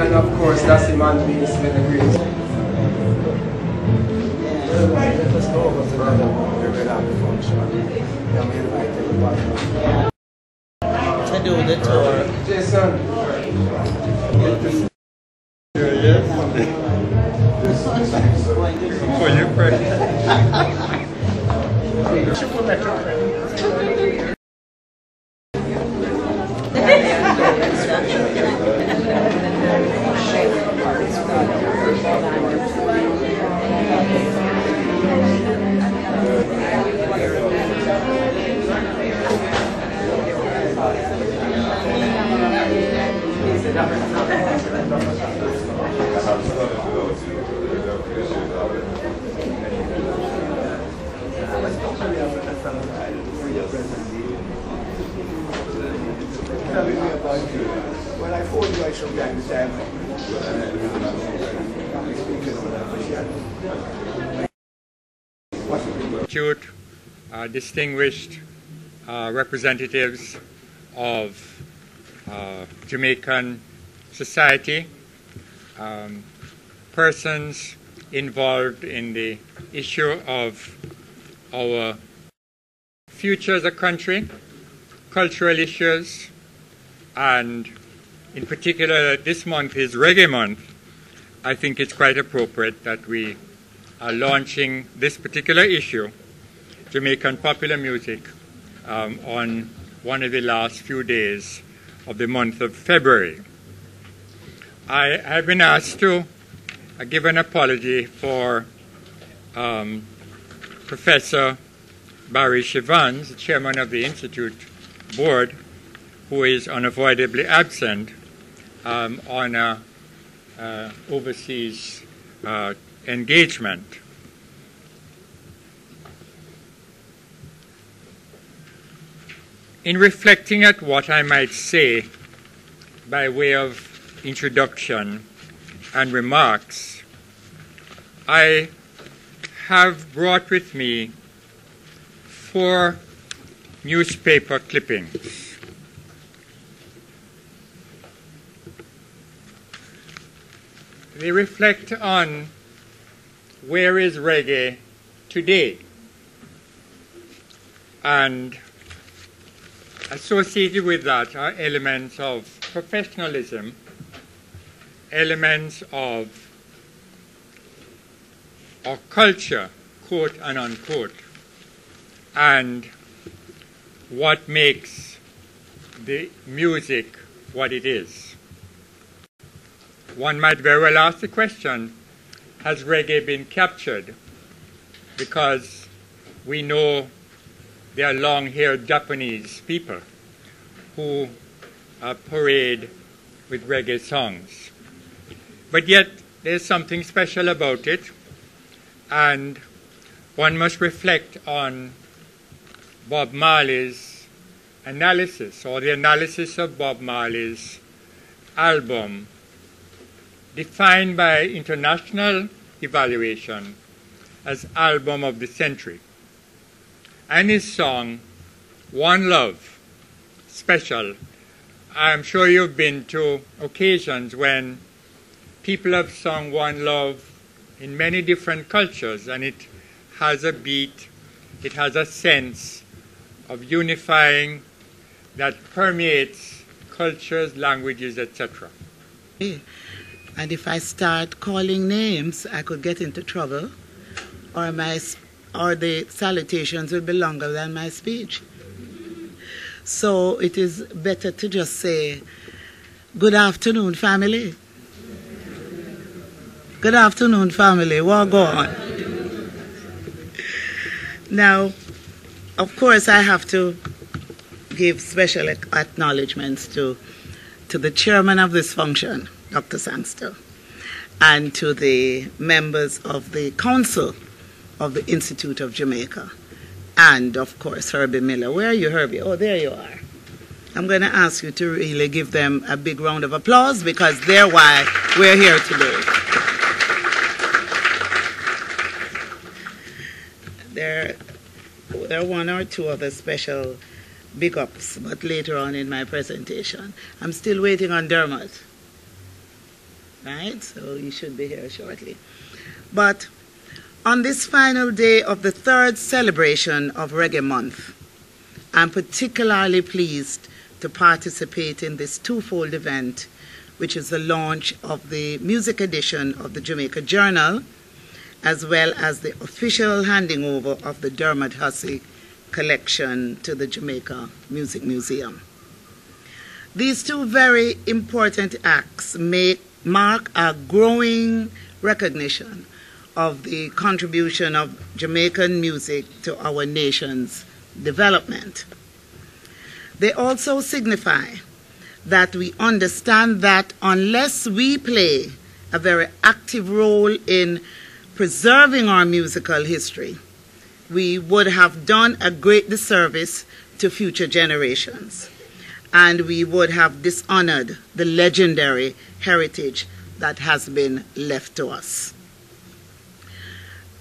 And of course, that's the man being with the great. Let's go over to the function. I'm invited to do the tour. Jason. Yes. For your friend. When I phoned you, I showed back the time. Distinguished representatives of Jamaican society, persons involved in the issue of our future as a country, cultural issues, and in particular this month is Reggae Month. I think it's quite appropriate that we are launching this particular issue, Jamaican popular music, on one of the last few days of the month of February. I have been asked to give an apology for Professor Barry Shivans, the chairman of the Institute Board, who is unavoidably absent on an overseas engagement. In reflecting at what I might say by way of introduction and remarks, I have brought with me 4 newspaper clippings. They reflect on where is reggae today, and associated with that are elements of professionalism, elements of our culture, quote and unquote, and what makes the music what it is. One might very well ask the question, has reggae been captured? Because we know there are long-haired Japanese people who parade with reggae songs. But yet there's something special about it, and one must reflect on Bob Marley's analysis, or the analysis of Bob Marley's album, defined by international evaluation as album of the century, and his song One Love, special. I'm sure you've been to occasions when people have sung One Love in many different cultures, and it has a beat, it has a sense of unifying that permeates cultures, languages, etc. And if I start calling names, I could get into trouble, or the salutations will be longer than my speech. So it is better to just say, good afternoon, family. Good afternoon, family. What go on? Now, of course, I have to give special acknowledgements to the chairman of this function, Dr. Sangster, and to the members of the council of the Institute of Jamaica, and of course Herbie Miller. Where are you, Herbie? Oh, there you are. I'm going to ask you to really give them a big round of applause, because they're why we're here today. There are 1 or 2 other special big ups, but later on in my presentation. I'm still waiting on Dermot. right? So he should be here shortly. But on this final day of the third celebration of Reggae Month, I'm particularly pleased to participate in this twofold event, which is the launch of the music edition of the Jamaica Journal, as well as the official handing over of the Dermot Hussey collection to the Jamaica Music Museum. These two very important acts mark a growing recognition of the contribution of Jamaican music to our nation's development. They also signify that we understand that unless we play a very active role in preserving our musical history, we would have done a great disservice to future generations, and we would have dishonored the legendary heritage that has been left to us.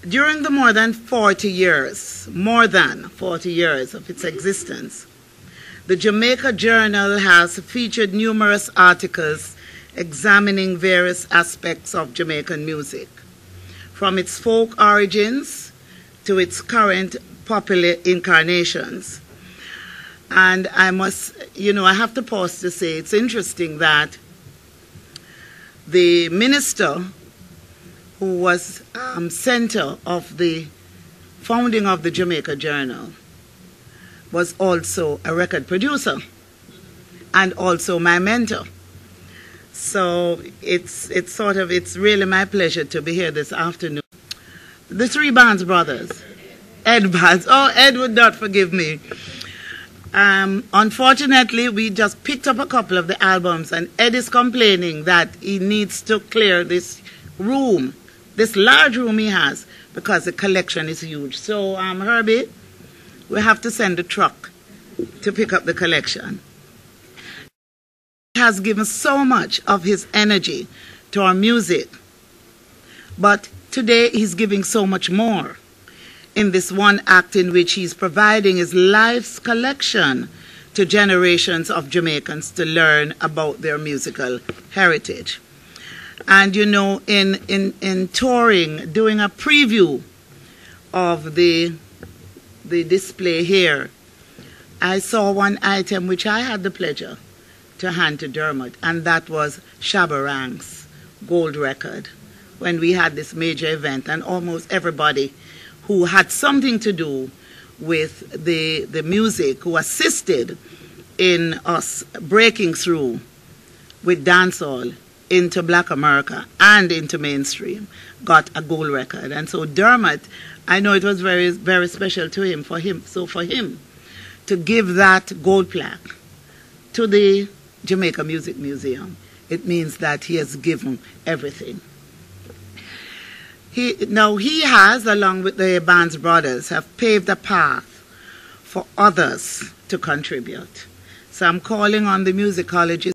During the more than 40 years of its existence, the Jamaica Journal has featured numerous articles examining various aspects of Jamaican music, from its folk origins to its current popular incarnations. And I have to pause to say it's interesting that the minister who was center of the founding of the Jamaica Journal was also a record producer and also my mentor. So it's really my pleasure to be here this afternoon. The three Barnes brothers, Ed Barnes. Oh, Ed would not forgive me. Unfortunately, we just picked up a couple of the albums, and Ed is complaining that he needs to clear this room, this large room he has, because the collection is huge. So, Herbie, we have to send a truck to pick up the collection. He has given so much of his energy to our music, but today he's giving so much more in this one act in which he's providing his life's collection to generations of Jamaicans to learn about their musical heritage. And in touring, doing a preview of the display here, I saw one item which I had the pleasure to hand to Dermot, and that was Shabba Ranks' gold record, when we had this major event, and almost everybody who had something to do with the music, who assisted in us breaking through with dancehall into Black America and into mainstream, got a gold record. And so Dermot, I know it was very, very special to him, for him to give that gold plaque to the Jamaica Music Museum, it means that he has given everything. He has, along with the Barnes brothers, have paved a path for others to contribute. So I'm calling on the musicologists